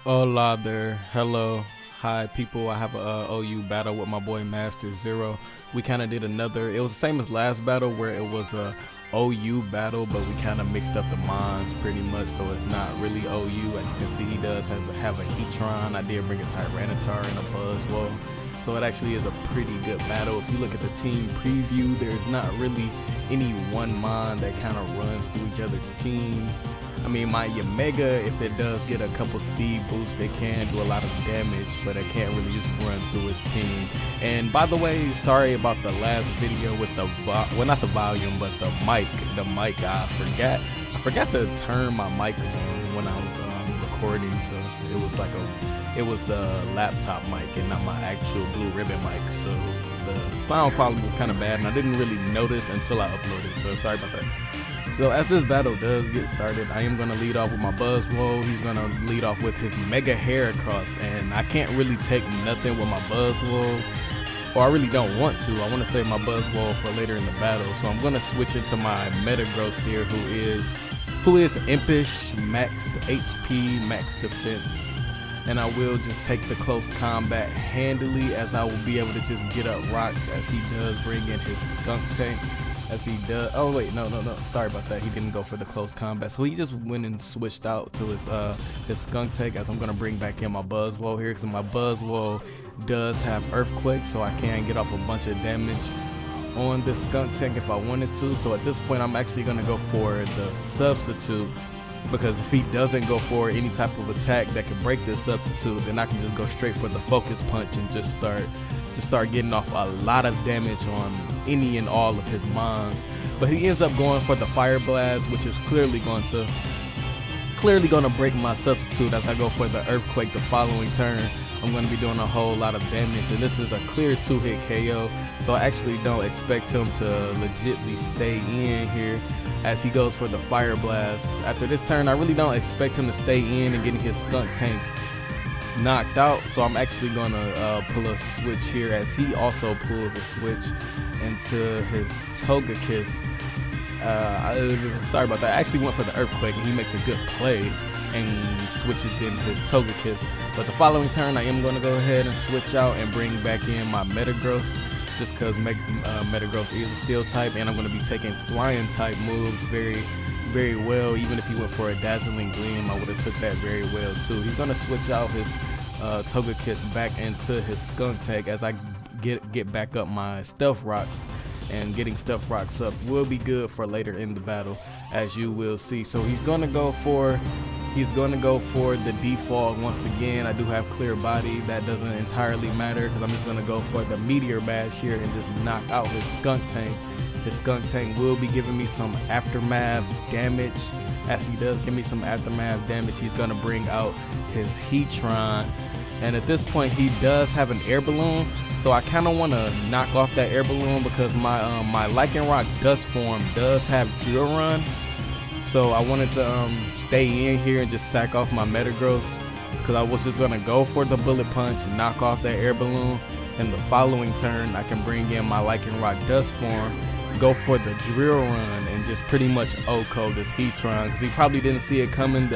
Hola there, hello, hi people. I have a OU battle with my boy Master Zero. We kind of did another, it was the same as last battle where it was a OU battle, but we kind of mixed up the mons pretty much, so it's not really OU. As you can see, he does have a Heatron. I did bring a Tyranitar and a Buzzwole, so it actually is a pretty good battle. If you look at the team preview, there's not really any one mon that kind of runs through each other's team. I mean, my Yanmega, if it does get a couple speed boosts, they can do a lot of damage, but it can't really just run through his team. And by the way, sorry about the last video with the, well, not the volume, but the mic. I forgot to turn my mic on when I was recording, so it was the laptop mic and not my actual blue ribbon mic. So the sound quality was kind of bad, and I didn't really notice until I uploaded. So sorry about that. So as this battle does get started, I am going to lead off with my Buzzwole. He's going to lead off with his Mega Heracross, and I can't really take nothing with my Buzzwole, or I really don't want to. I want to save my Buzzwole for later in the battle, so I'm going to switch into my Metagross here, who is Impish, max HP, max defense, and I will just take the close combat handily, as I will be able to just get up rocks as he does bring in his Skunk Tank. As he does, oh wait, no, sorry about that. He didn't go for the close combat, so he just went and switched out to his Skunk Tank, as I'm gonna bring back in my Buzzwole here, because my Buzzwole does have Earthquake, so I can get off a bunch of damage on this Skunk Tank if I wanted to. So at this point, I'm actually gonna go for the substitute, because if he doesn't go for any type of attack that can break this substitute, then I can just go straight for the Focus Punch and just start getting off a lot of damage on any and all of his mons. But he ends up going for the Fire Blast, which is clearly going to break my substitute. As I go for the Earthquake the following turn, I'm going to be doing a whole lot of damage, and this is a clear 2-hit KO, so I actually don't expect him to legitly stay in here as he goes for the Fire Blast. After this turn, I really don't expect him to stay in and getting his Skunk Tank knocked out, so I'm actually gonna pull a switch here, as he also pulls a switch into his Togekiss. Sorry about that. I actually went for the Earthquake, and he makes a good play and switches in his Togekiss. But the following turn, I am gonna go ahead and switch out and bring back in my Metagross, just because Metagross is a Steel type, and I'm gonna be taking Flying type moves very well. Even if he went for a Dazzling Gleam, I would have took that very well too. He's gonna switch out his Togekiss back into his Skunk Tank as I get back up my Stealth Rocks, and getting Stealth Rocks up will be good for later in the battle, as you will see. So he's gonna go for the default once again. I do have Clear Body. That doesn't entirely matter, because I'm just gonna go for the Meteor Bash here and just knock out his Skunk Tank. His Skunk Tank will be giving me some aftermath damage. As he does give me some aftermath damage, he's gonna bring out his Heatron, and at this point he does have an Air Balloon, so I kind of want to knock off that Air Balloon, because my my Lycanroc Dust Form does have Drill Run, so I wanted to stay in here and just sack off my Metagross, because I was just gonna go for the Bullet Punch and knock off that Air Balloon, and the following turn I can bring in my Lycanroc Dust Form, go for the Drill Run, and just pretty much OHKO this Heatron, because he probably didn't see it coming.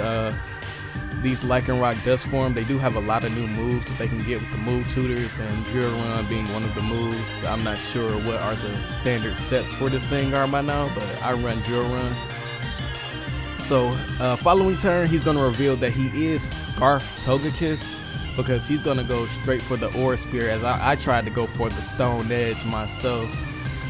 These Lycanroc Dust Form, they do have a lot of new moves that they can get with the move tutors, and Drill Run being one of the moves. I'm not sure what are the standard sets for this thing are by now, but I run Drill Run. So following turn, he's going to reveal that he is Scarf Togekiss, because he's going to go straight for the Aura Spear, as I tried to go for the Stone Edge myself.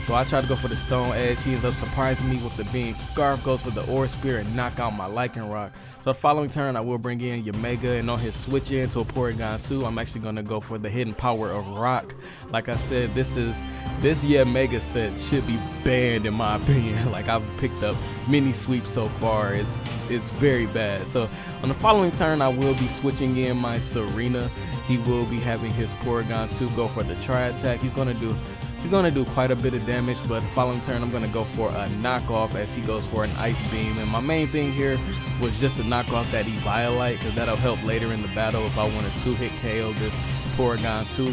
So I tried to go for the Stone Edge. He ends up surprising me with the being Scarf, goes for the Aura Spear and knock out my Lycanroc. So the following turn, I will bring in Yanmega, and on his switch in to a Porygon 2, I'm actually going to go for the hidden power of Rock. Like I said, this Yanmega set should be banned in my opinion. Like, I've picked up many sweeps so far. It's very bad. So on the following turn, I will be switching in my Serena. He will be having his Porygon 2 go for the Tri-Attack. He's going to do quite a bit of damage, but the following turn I'm going to go for a knockoff as he goes for an Ice Beam. And my main thing here was just to knock off that Eviolite, because that'll help later in the battle if I want to 2-hit KO this Porygon 2,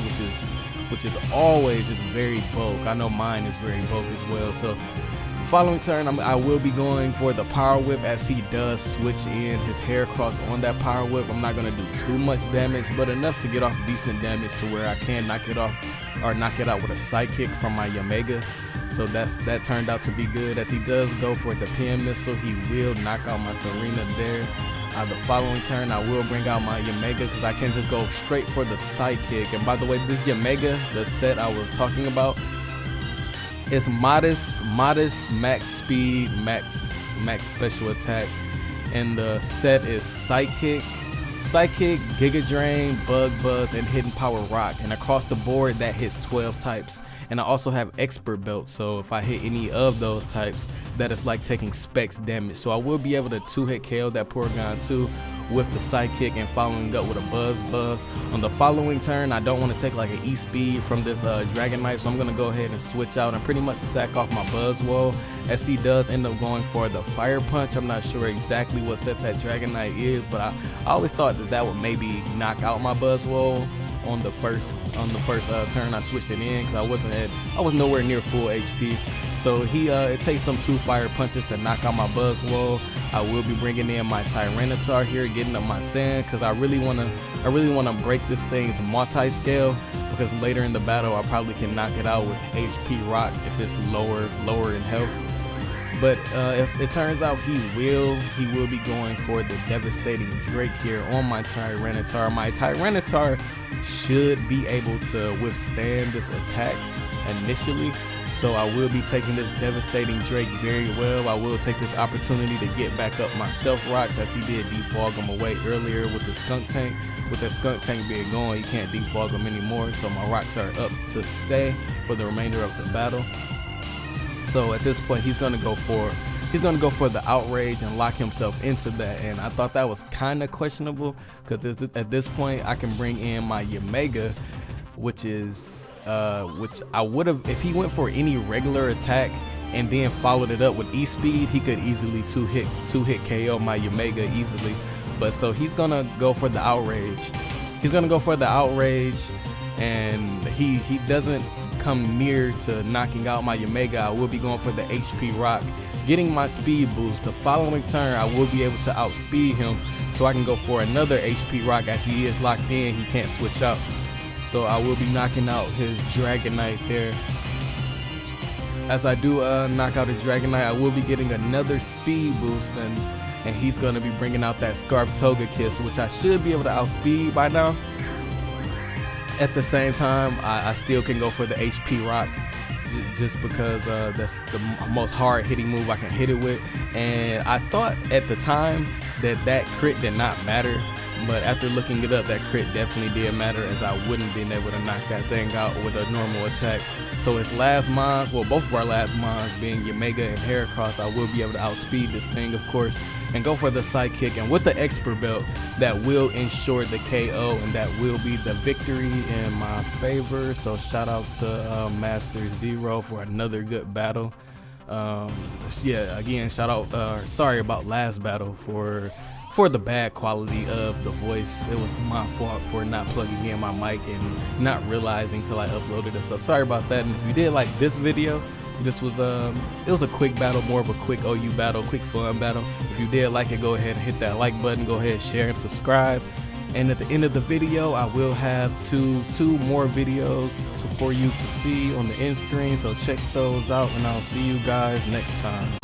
which is always just very bulk. I know mine is very bulk as well. So following turn, I will be going for the power whip, as he does switch in his hair cross on that power whip. I'm not gonna do too much damage, but enough to get off decent damage to where I can knock it off or knock it out with a sidekick from my Yanmega. So that turned out to be good, as he does go for the PM missile. He will knock out my Serena there. The following turn, I will bring out my Yanmega, because I can just go straight for the sidekick. And by the way, this Yanmega, the set I was talking about, is modest, max speed, max special attack, and the set is Psychic, Giga Drain, Bug Buzz, and Hidden Power Rock. And across the board, that hits 12 types. And I also have Expert Belt, so if I hit any of those types, that is like taking specs damage. So I will be able to 2-hit KO that Porygon 2 with the Psychic and following up with a Buzz. On the following turn, I don't want to take like an E-Speed from this Dragonite, so I'm going to go ahead and switch out and pretty much sack off my Buzzwole, as he does end up going for the Fire Punch. I'm not sure exactly what set that Dragonite is, but I always thought that would maybe knock out my Buzzwole on the first turn I switched it in, because I was nowhere near full HP. So it takes some 2 fire punches to knock out my Buzzwole. I will be bringing in my Tyranitar here, getting up my Sand, because I really wanna break this thing's multi-scale, because later in the battle I probably can knock it out with HP Rock if it's lower in health. But if it turns out he will be going for the Devastating Drake here on my Tyranitar. My Tyranitar should be able to withstand this attack initially, so I will be taking this Devastating Drake very well. I will take this opportunity to get back up my Stealth Rocks, as he did defog them away earlier with the Skunk Tank. With the Skunk Tank being gone, you can't defog them anymore, so my rocks are up to stay for the remainder of the battle. So at this point, he's gonna go for the Outrage and lock himself into that, and I thought that was kind of questionable, because at this point I can bring in my Yanmega, which I would have, if he went for any regular attack and then followed it up with E-Speed, he could easily two hit KO my Yanmega easily. But so he's gonna go for the Outrage. And he doesn't come near to knocking out my Yanmega. I will be going for the HP Rock, getting my speed boost. The following turn, I will be able to outspeed him, so I can go for another HP Rock, as he is locked in. He can't switch out. So I will be knocking out his Dragonite there. As I do knock out his Dragonite, I will be getting another speed boost, and he's going to be bringing out that Scarf Togekiss, which I should be able to outspeed by now. At the same time, I still can go for the HP Rock, just because that's the most hard hitting move I can hit it with. And I thought at the time that crit did not matter, but after looking it up, that crit definitely did matter, as I wouldn't have been able to knock that thing out with a normal attack. So his last mons, well, both of our last mons being Yanmega and Heracross, I will be able to outspeed this thing, of course, and go for the Sidekick. And with the Expert Belt, that will ensure the KO, and that will be the victory in my favor. So shout out to Master Zero for another good battle. Yeah, again, shout out, sorry about last battle for the bad quality of the voice. It was my fault for not plugging in my mic and not realizing till I uploaded it. So sorry about that. And if you did like this video, this was it was a quick battle, more of a quick OU battle, quick fun battle. If you did like it, go ahead and hit that like button, go ahead, share and subscribe. And at the end of the video, I will have two more videos for you to see on the end screen, so check those out, and I'll see you guys next time.